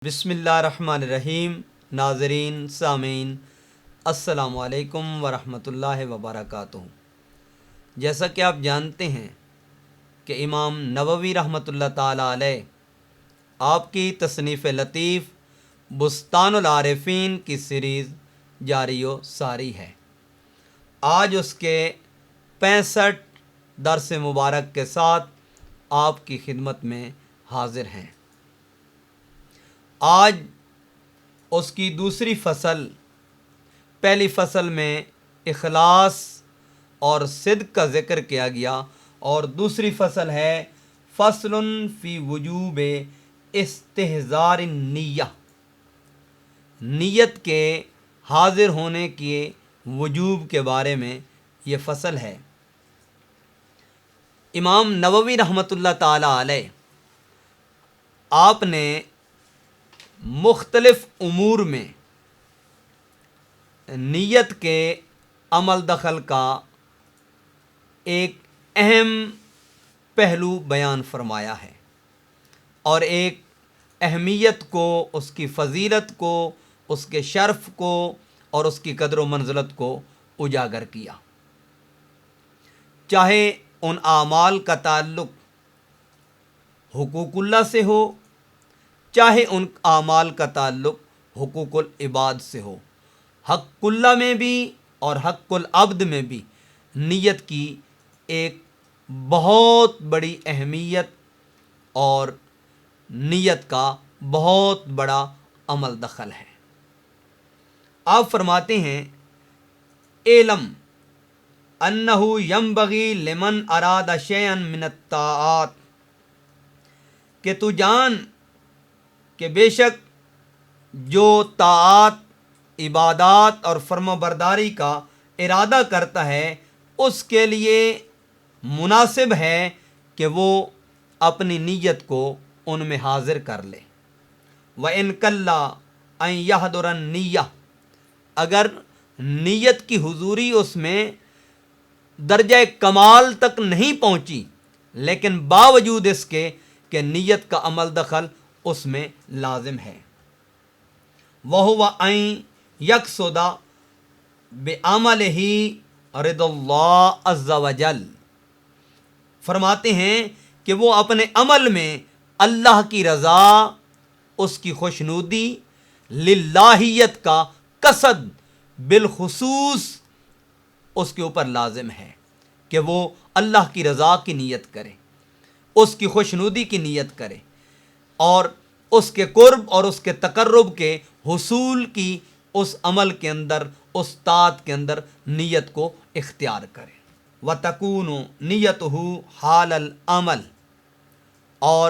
بسم اللہ الرحمن الرحیم۔ ناظرین سامعین السلام علیکم ورحمۃ اللہ وبرکاتہ۔ جیسا کہ آپ جانتے ہیں کہ امام نووی رحمۃ اللہ تعالیٰ علیہ آپ کی تصنیف لطیف بستان العارفین کی سیریز جاری و ساری ہے۔ آج اس کے 65 درس مبارک کے ساتھ آپ کی خدمت میں حاضر ہیں۔ آج اس کی دوسری فصل، پہلی فصل میں اخلاص اور صدق کا ذکر کیا گیا، اور دوسری فصل ہے فصل فی وجوب استحضار النیہ، نیت کے حاضر ہونے کے وجوب کے بارے میں یہ فصل ہے۔ امام نووی رحمۃ اللہ تعالیٰ علیہ آپ نے مختلف امور میں نیت کے عمل دخل کا ایک اہم پہلو بیان فرمایا ہے، اور ایک اہمیت کو، اس کی فضیلت کو، اس کے شرف کو اور اس کی قدر و منزلت کو اجاگر کیا۔ چاہے ان اعمال کا تعلق حقوق اللہ سے ہو، چاہے ان اعمال کا تعلق حقوق العباد سے ہو، حق اللہ میں بھی اور حق العبد میں بھی نیت کی ایک بہت بڑی اہمیت اور نیت کا بہت بڑا عمل دخل ہے۔ آپ فرماتے ہیں اعلم انہ ینبغی لمن اراد شیئا من الطاعات، کہ تو جان کہ بے شک جو طاعات، عبادات اور فرما برداری کا ارادہ کرتا ہے، اس کے لیے مناسب ہے کہ وہ اپنی نیت کو ان میں حاضر کر لے۔ وَإِن كَلَّا أَن يَحْضُرَ النِّيَّةَ، اگر نیت کی حضوری اس میں درجہ کمال تک نہیں پہنچی، لیکن باوجود اس کے کہ نیت کا عمل دخل اس میں لازم ہے۔ وَهُوَ أَن يَقْصُدَ بِعَمَلِهِ رِضَا اللَّهِ عَزَّ وَجَلَّ، فرماتے ہیں کہ وہ اپنے عمل میں اللہ کی رضا، اس کی خوشنودی، للہیت کا قصد بالخصوص اس کے اوپر لازم ہے کہ وہ اللہ کی رضا کی نیت کرے، اس کی خوشنودی کی نیت کرے، اور اس کے قرب اور اس کے تقرب کے حصول کی اس عمل کے اندر، اس طاعت کے اندر نیت کو اختیار کرے۔ وَتَكُونُ نِيَّتُهُ حَالَ الْعَمَلِ، اور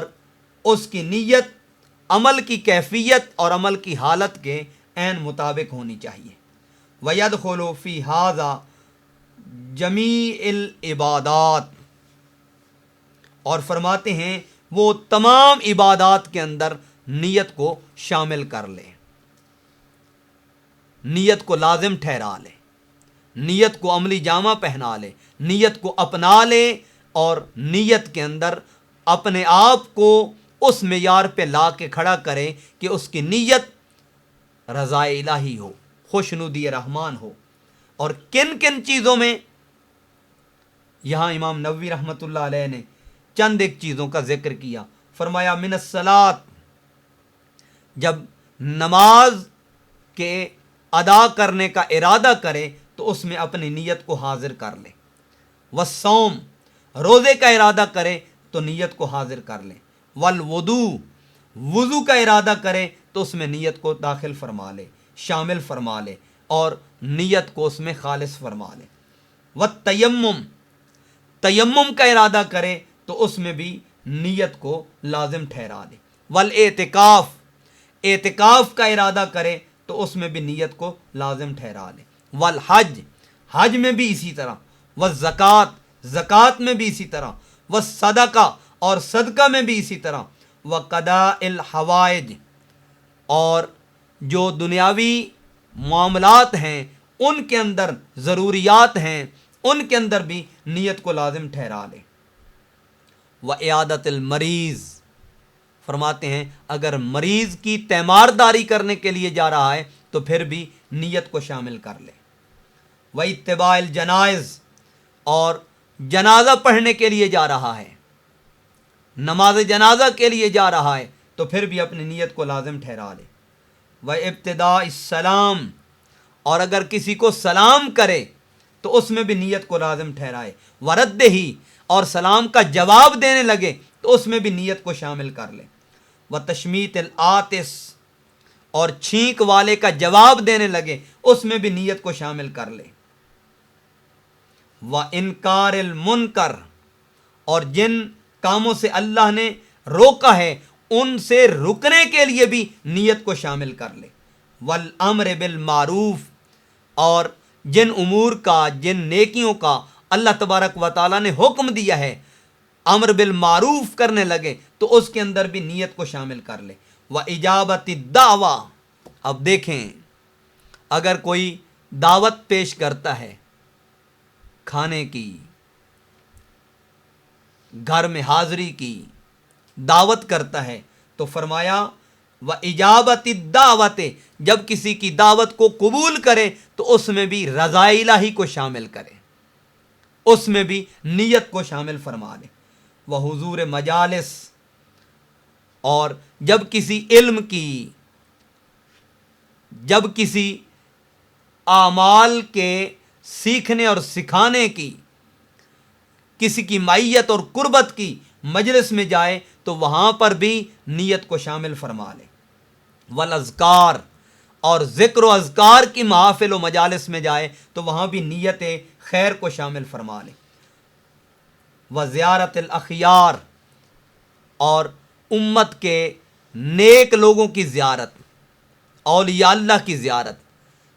اس کی نیت عمل کی کیفیت اور عمل کی حالت کے عین مطابق ہونی چاہیے۔ وَيَدْخُلُ فِي هَذَا جَمِيعُ الْعِبَادَاتِ، اور فرماتے ہیں وہ تمام عبادات کے اندر نیت کو شامل کر لے، نیت کو لازم ٹھہرا لے، نیت کو عملی جامہ پہنا لے، نیت کو اپنا لے، اور نیت کے اندر اپنے آپ کو اس معیار پہ لا کے کھڑا کرے کہ اس کی نیت رضا الہی ہو، خوشنودی رحمان ہو۔ اور کن کن چیزوں میں؟ یہاں امام نووی رحمۃ اللہ علیہ نے چند ایک چیزوں کا ذکر کیا۔ فرمایا من الصلاۃ، جب نماز کے ادا کرنے کا ارادہ کرے تو اس میں اپنی نیت کو حاضر کر لے۔ والصوم، روزے کا ارادہ کرے تو نیت کو حاضر کر لے۔ والوضو، وضو کا ارادہ کرے تو اس میں نیت کو داخل فرما لے، شامل فرما لے، اور نیت کو اس میں خالص فرما لے۔ والتیمم، تیمم کا ارادہ کرے تو اس میں بھی نیت کو لازم ٹھہرا لے۔ والاعتکاف، اعتکاف کا ارادہ کرے تو اس میں بھی نیت کو لازم ٹھہرا لے۔ والحج، حج میں بھی اسی طرح۔ والزکوٰۃ، زکوٰۃ میں بھی اسی طرح۔ والصدقہ، اور صدقہ میں بھی اسی طرح۔ وقضاء الحوائج، اور جو دنیاوی معاملات ہیں ان کے اندر، ضروریات ہیں ان کے اندر بھی نیت کو لازم ٹھہرا لے۔ وعیادت المریض، فرماتے ہیں اگر مریض کی تیمارداری کرنے کے لیے جا رہا ہے تو پھر بھی نیت کو شامل کر لے. وَاتِّبَاعِ الْجَنَائِزِ، اور جنازہ پڑھنے کے لیے جا رہا ہے، نماز جنازہ کے لیے جا رہا ہے تو پھر بھی اپنی نیت کو لازم ٹھہرا لے. وَابْتِدَاءِ السَّلَام، اور اگر کسی کو سلام کرے تو اس میں بھی نیت کو لازم ٹھہرائے. وَرَدِّهِ، اور سلام کا جواب دینے لگے تو اس میں بھی نیت کو شامل کر لے. وَتَشْمِيتِ الْعَاطِسِ، اور چھینک والے کا جواب دینے لگے اس میں بھی نیت کو شامل کر لے. وَإِنْكَارِ الْمُنْكَرِ، اور جن کاموں سے اللہ نے روکا ہے ان سے رکنے کے لیے بھی نیت کو شامل کر لے. وَالْأَمْرِ بِالْمَعْرُوفِ، اور جن امور کا، جن نیکیوں کا اللہ تبارک و تعالیٰ نے حکم دیا ہے امر بالمعروف کرنے لگے تو اس کے اندر بھی نیت کو شامل کر لے. وَإِجَابَةِ الدَّعْوَةِ، اب دیکھیں اگر کوئی دعوت پیش کرتا ہے کھانے کی، گھر میں حاضری کی، دعوت کرتا ہے تو فرمایا وَإِجَابَةِ الدَّعْوَةِ، جب کسی کی دعوت کو قبول کرے تو اس میں بھی رضا الہی کو شامل کرے، اس میں بھی نیت کو شامل فرما لے. وَحُضُورِ مجالس، اور جب کسی علم کی، جب کسی اعمال کے سیکھنے اور سکھانے کی، کسی کی معیت اور قربت کی مجلس میں جائے تو وہاں پر بھی نیت کو شامل فرما لے. والاذکار، اور ذکر و اذکار کی محافل و مجالس میں جائے تو وہاں بھی نیت خیر کو شامل فرما لے. وزیارت الاخیار، اور امت کے نیک لوگوں کی زیارت، اولیاء اللہ کی زیارت،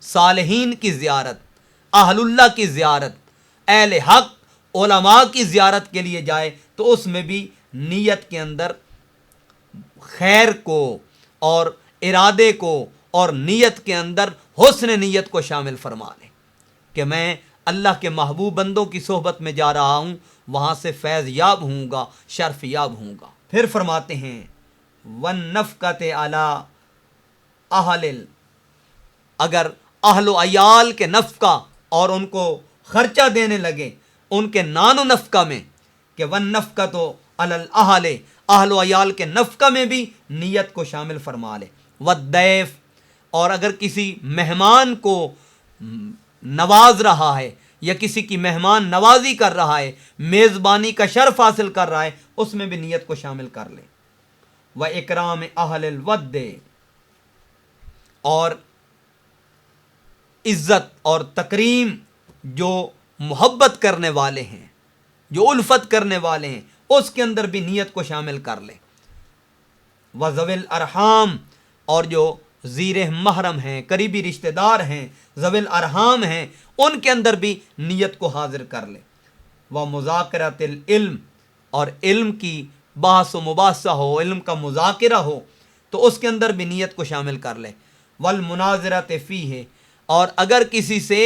صالحین کی زیارت، اہل اللہ کی زیارت، اہل حق علماء کی زیارت کے لیے جائے تو اس میں بھی نیت کے اندر خیر کو اور ارادے کو اور نیت کے اندر حسن نیت کو شامل فرما لے کہ میں اللہ کے محبوب بندوں کی صحبت میں جا رہا ہوں، وہاں سے فیض یاب ہوں گا، شرف یاب ہوں گا. پھر فرماتے ہیں وَالنَّفْقَةِ عَلَىٰ أَهْلِ، اگر اہل و عیال کے نفقہ اور ان کو خرچہ دینے لگے ان کے نان و نفقہ میں، کہ وَالنَّفْقَةُ عَلَى الْأَهْلِ، اہل و عیال کے نفقہ میں بھی نیت کو شامل فرما لے. وَالضَّيْفِ، اور اگر کسی مہمان کو نواز رہا ہے یا کسی کی مہمان نوازی کر رہا ہے، میزبانی کا شرف حاصل کر رہا ہے، اس میں بھی نیت کو شامل کر لے. وَإِكْرَامِ أَهْلِ الْوَدِّ، اور عزت اور تکریم جو محبت کرنے والے ہیں، جو الفت کرنے والے ہیں، اس کے اندر بھی نیت کو شامل کر لے. وَذَوِي الْأَرْحَامِ، اور جو زیر محرم ہیں، قریبی رشتہ دار ہیں، ذوی الارحام ہیں، ان کے اندر بھی نیت کو حاضر کر لے. وَمُذَاكَرَةِ الْعِلْمِ، اور علم کی بحث و مباحثہ ہو، علم کا مذاکرہ ہو تو اس کے اندر بھی نیت کو شامل کر لے. وَالْمُنَاظِرَةِ فِيهِ، اور اگر کسی سے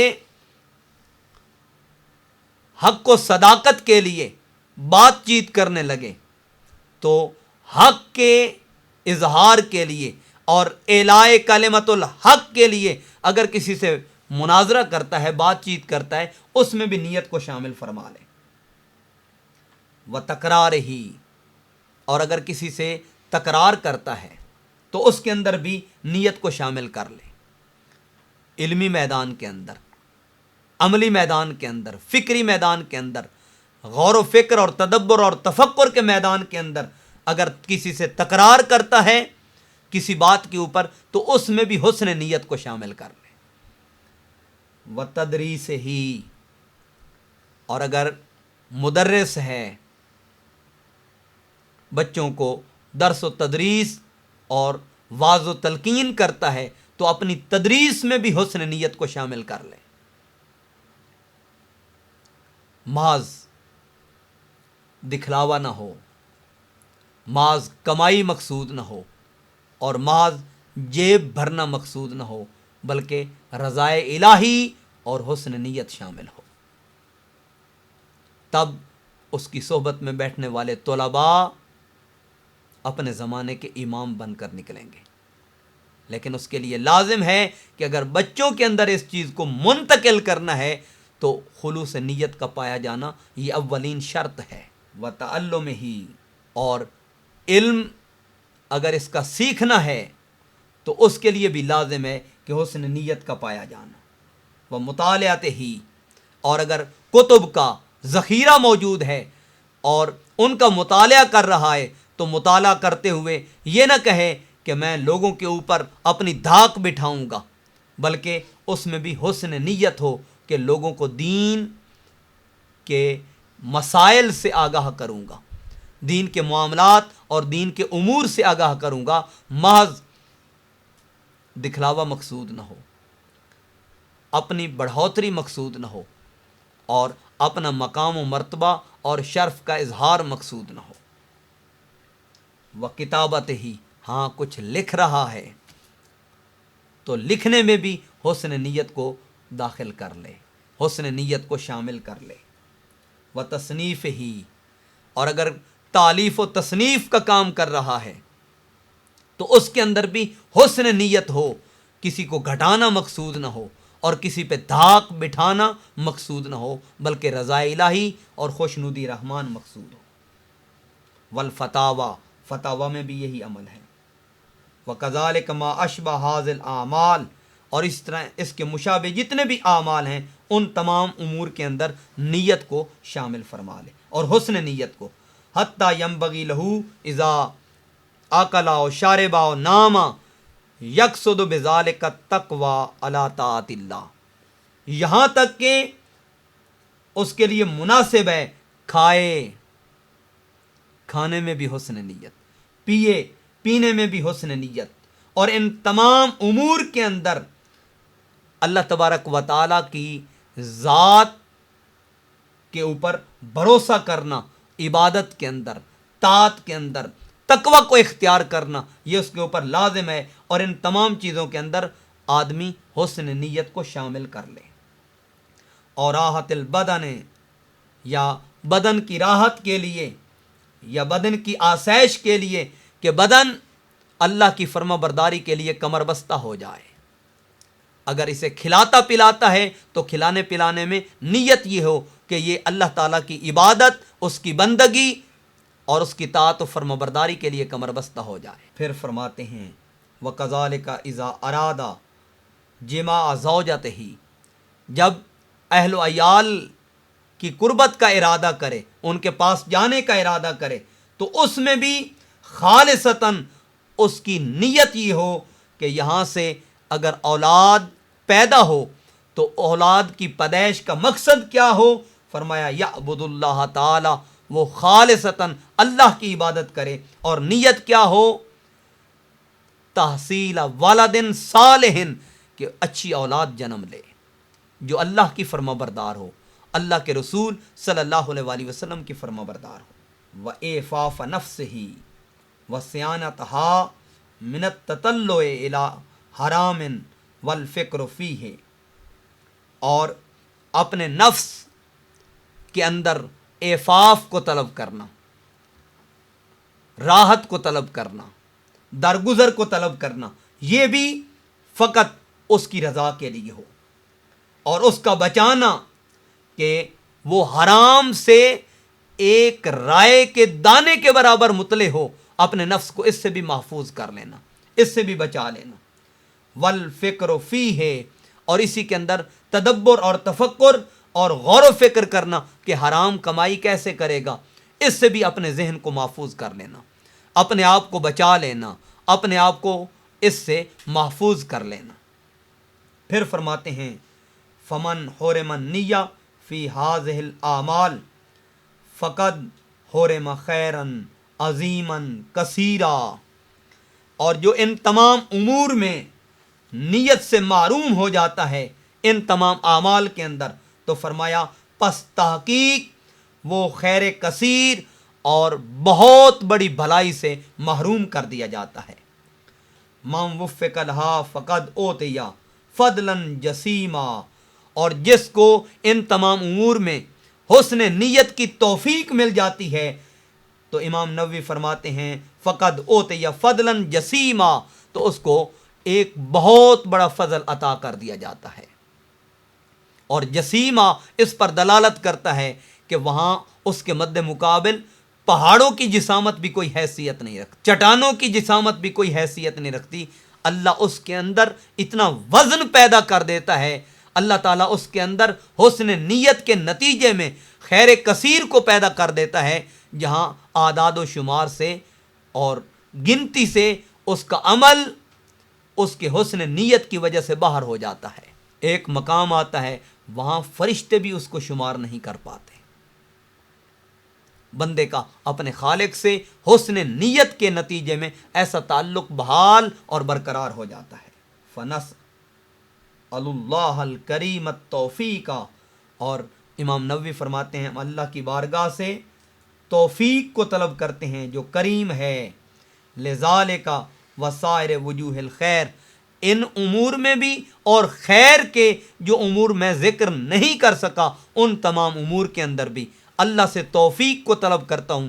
حق و صداقت کے لیے بات چیت کرنے لگے تو حق کے اظہار کے لیے اور اعلاء کلمت الحق کے لیے اگر کسی سے مناظرہ کرتا ہے، بات چیت کرتا ہے، اس میں بھی نیت کو شامل فرما لے. وَتَكْرَارِهِ، اور اگر کسی سے تکرار کرتا ہے تو اس کے اندر بھی نیت کو شامل کر لے. علمی میدان کے اندر، عملی میدان کے اندر، فکری میدان کے اندر، غور و فکر اور تدبر اور تفکر کے میدان کے اندر اگر کسی سے تکرار کرتا ہے کسی بات کے اوپر تو اس میں بھی حسن نیت کو شامل کر لے. وَتَدْرِيسِهِ، اور اگر مدرس ہے، بچوں کو درس و تدریس اور واعظ و تلقین کرتا ہے تو اپنی تدریس میں بھی حسن نیت کو شامل کر لے. محض دکھلاوا نہ ہو، محض کمائی مقصود نہ ہو اور محض جیب بھرنا مقصود نہ ہو، بلکہ رضائے الہی اور حسن نیت شامل ہو. تب اس کی صحبت میں بیٹھنے والے طلباء اپنے زمانے کے امام بن کر نکلیں گے. لیکن اس کے لیے لازم ہے کہ اگر بچوں کے اندر اس چیز کو منتقل کرنا ہے تو خلوص نیت کا پایا جانا یہ اولین شرط ہے. وَتَعَلُّمِهِ، اور علم اگر اس کا سیکھنا ہے تو اس کے لیے بھی لازم ہے کہ حسن نیت کا پایا جانا. وہ مطالعات ہی، اور اگر کتب کا ذخیرہ موجود ہے اور ان کا مطالعہ کر رہا ہے تو مطالعہ کرتے ہوئے یہ نہ کہے کہ میں لوگوں کے اوپر اپنی دھاک بٹھاؤں گا، بلکہ اس میں بھی حسن نیت ہو کہ لوگوں کو دین کے مسائل سے آگاہ کروں گا، دین کے معاملات اور دین کے امور سے آگاہ کروں گا. محض دکھلاوا مقصود نہ ہو، اپنی بڑھوتری مقصود نہ ہو، اور اپنا مقام و مرتبہ اور شرف کا اظہار مقصود نہ ہو. وہ کتابت ہی، ہاں کچھ لکھ رہا ہے تو لکھنے میں بھی حسن نیت کو داخل کر لے، حسن نیت کو شامل کر لے. وہ تصنیف ہی، اور اگر تالیف و تصنیف کا کام کر رہا ہے تو اس کے اندر بھی حسن نیت ہو، کسی کو گھٹانا مقصود نہ ہو اور کسی پہ دھاک بٹھانا مقصود نہ ہو، بلکہ رضا الہی اور خوشنودی رحمان مقصود ہو. والفتاوی، فتاوی میں بھی یہی عمل ہے. وَكَذَلِكَ مَا أَشْبَهَ هَذِهِ الْأَعْمَالِ، اور اس طرح اس کے مشابہ جتنے بھی اعمال ہیں ان تمام امور کے اندر نیت کو شامل فرما لے اور حسن نیت کو. حتیٰ ينبغي له اذا اکل و شارب و نام یقصد بذلك التقوی علی طاعت اللہ، یہاں تک کہ اس کے لیے مناسب ہے کھائے، کھانے میں بھی حسن نیت، پیے، پینے میں بھی حسن نیت، اور ان تمام امور کے اندر اللہ تبارک و تعالیٰ کی ذات کے اوپر بھروسہ کرنا، عبادت کے اندر، طاعت کے اندر تقوی کو اختیار کرنا، یہ اس کے اوپر لازم ہے. اور ان تمام چیزوں کے اندر آدمی حسن نیت کو شامل کر لے. اور راحت البدن، یا بدن کی راحت کے لیے یا بدن کی آسائش کے لیے کہ بدن اللہ کی فرما برداری کے لیے کمر بستہ ہو جائے. اگر اسے کھلاتا پلاتا ہے تو کھلانے پلانے میں نیت یہ ہو کہ یہ اللہ تعالیٰ کی عبادت، اس کی بندگی اور اس کی طاعت و فرما برداری کے لیے کمر بستہ ہو جائے. پھر فرماتے ہیں وَكَذَلِكَ إِذَا أَرَادَ جِمَاعَ زَوْجَتِهِ، جب اہل و عیال کی قربت کا ارادہ کرے، ان کے پاس جانے کا ارادہ کرے، تو اس میں بھی خالصتاً اس کی نیت یہ ہو کہ یہاں سے اگر اولاد پیدا ہو تو اولاد کی پیدائش کا مقصد کیا ہو. فرمایا یعبد اللہ تعالی، وہ خالصتاً اللہ کی عبادت کرے، اور نیت کیا ہو، تحصیل ولد صالح، کہ اچھی اولاد جنم لے جو اللہ کی فرما بردار ہو، اللہ کے رسول صلی اللہ علیہ وآلہ وسلم کی فرما بردار ہو. وَإِعْفَافَ نَفْسِهِ وَصِيَانَتَهَا مِنَ التَّطَلُّعِ إِلَىٰ حَرَامٍ وَالْفِكْرُ فِيهِ، اور اپنے نفس کے اندر اعفاف کو طلب کرنا، راحت کو طلب کرنا، درگزر کو طلب کرنا، یہ بھی فقط اس کی رضا کے لیے ہو، اور اس کا بچانا کہ وہ حرام سے ایک رائے کے دانے کے برابر مطلع ہو، اپنے نفس کو اس سے بھی محفوظ کر لینا، اس سے بھی بچا لینا. والفکر فیہ، اور اسی کے اندر تدبر اور تفکر اور غور و فکر کرنا کہ حرام کمائی کیسے کرے گا، اس سے بھی اپنے ذہن کو محفوظ کر لینا، اپنے آپ کو بچا لینا، اپنے آپ کو اس سے محفوظ کر لینا. پھر فرماتے ہیں فمن حرم النیہ فی ہذہ الاعمال فقد حرم خیرا عظیما کثیرا، اور جو ان تمام امور میں نیت سے معروم ہو جاتا ہے ان تمام اعمال کے اندر، تو فرمایا پس تحقیق وہ خیر کثیر اور بہت بڑی بھلائی سے محروم کر دیا جاتا ہے. من وفق لہا فقد اوتیا فضلا جسیما، اور جس کو ان تمام امور میں حسن نیت کی توفیق مل جاتی ہے تو تو امام نووی فرماتے ہیں فقد اوتیا فضلا جسیما، تو اس کو ایک بہت بڑا فضل عطا کر دیا جاتا ہے. اور جسیمہ اس پر دلالت کرتا ہے کہ وہاں اس کے مد مقابل پہاڑوں کی جسامت بھی کوئی حیثیت نہیں رکھتی، چٹانوں کی جسامت بھی کوئی حیثیت نہیں رکھتی. اللہ اس کے اندر اتنا وزن پیدا کر دیتا ہے، اللہ تعالیٰ اس کے اندر حسن نیت کے نتیجے میں خیر کثیر کو پیدا کر دیتا ہے، جہاں اعداد و شمار سے اور گنتی سے اس کا عمل اس کے حسن نیت کی وجہ سے باہر ہو جاتا ہے. ایک مقام آتا ہے وہاں فرشتے بھی اس کو شمار نہیں کر پاتے. بندے کا اپنے خالق سے حسن نیت کے نتیجے میں ایسا تعلق بحال اور برقرار ہو جاتا ہے. فنس اللہ الکریم التوفیق، اور امام نووی فرماتے ہیں ہم اللہ کی بارگاہ سے توفیق کو طلب کرتے ہیں جو کریم ہے. لذالک وسائر وجوہ الخیر، ان امور میں بھی اور خیر کے جو امور میں ذکر نہیں کر سکا ان تمام امور کے اندر بھی اللہ سے توفیق کو طلب کرتا ہوں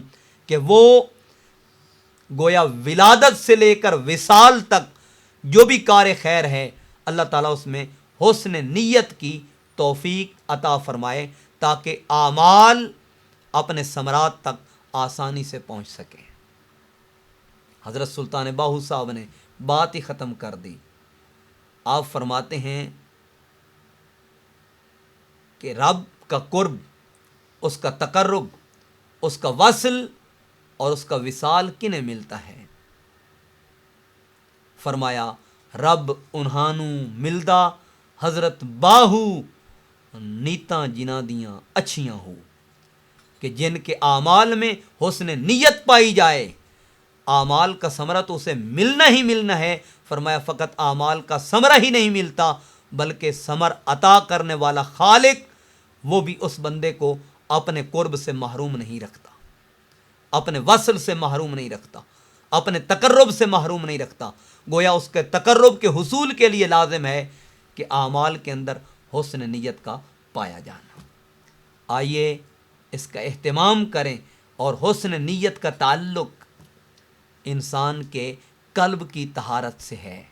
کہ وہ گویا ولادت سے لے کر وصال تک جو بھی کار خیر ہے اللہ تعالیٰ اس میں حسن نیت کی توفیق عطا فرمائے تاکہ اعمال اپنے ثمرات تک آسانی سے پہنچ سکیں. حضرت سلطان باہو صاحب نے بات ہی ختم کر دی. آپ فرماتے ہیں کہ رب کا قرب، اس کا تقرب، اس کا وصل اور اس کا وصال کنہیں ملتا ہے؟ فرمایا رب انہانو ملدا حضرت باہو نیتاں جنہ دیاں اچھیاں ہو، کہ جن کے اعمال میں حسن نیت پائی جائے. اعمال کا ثمرہ تو اسے ملنا ہی ملنا ہے. فرمایا فقط اعمال کا ثمرہ ہی نہیں ملتا بلکہ ثمر عطا کرنے والا خالق وہ بھی اس بندے کو اپنے قرب سے محروم نہیں رکھتا، اپنے وصل سے محروم نہیں رکھتا، اپنے تقرب سے محروم نہیں رکھتا. گویا اس کے تقرب کے حصول کے لیے لازم ہے کہ اعمال کے اندر حسن نیت کا پایا جانا. آئیے اس کا اہتمام کریں. اور حسن نیت کا تعلق انسان کے قلب کی طہارت سے ہے،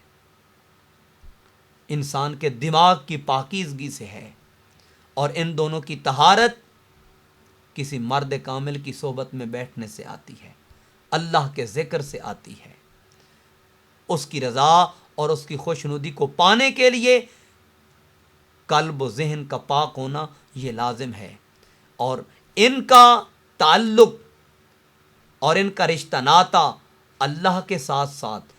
انسان کے دماغ کی پاکیزگی سے ہے، اور ان دونوں کی طہارت کسی مرد کامل کی صحبت میں بیٹھنے سے آتی ہے، اللہ کے ذکر سے آتی ہے. اس کی رضا اور اس کی خوشنودی کو پانے کے لیے قلب و ذہن کا پاک ہونا یہ لازم ہے. اور ان کا تعلق اور ان کا رشتہ ناتا اللہ کے ساتھ ساتھ،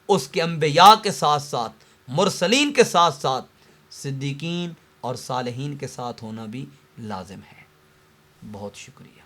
اس کے انبیاء کے ساتھ ساتھ، مرسلین کے ساتھ ساتھ، صدیقین اور صالحین کے ساتھ ہونا بھی لازم ہے. بہت شکریہ.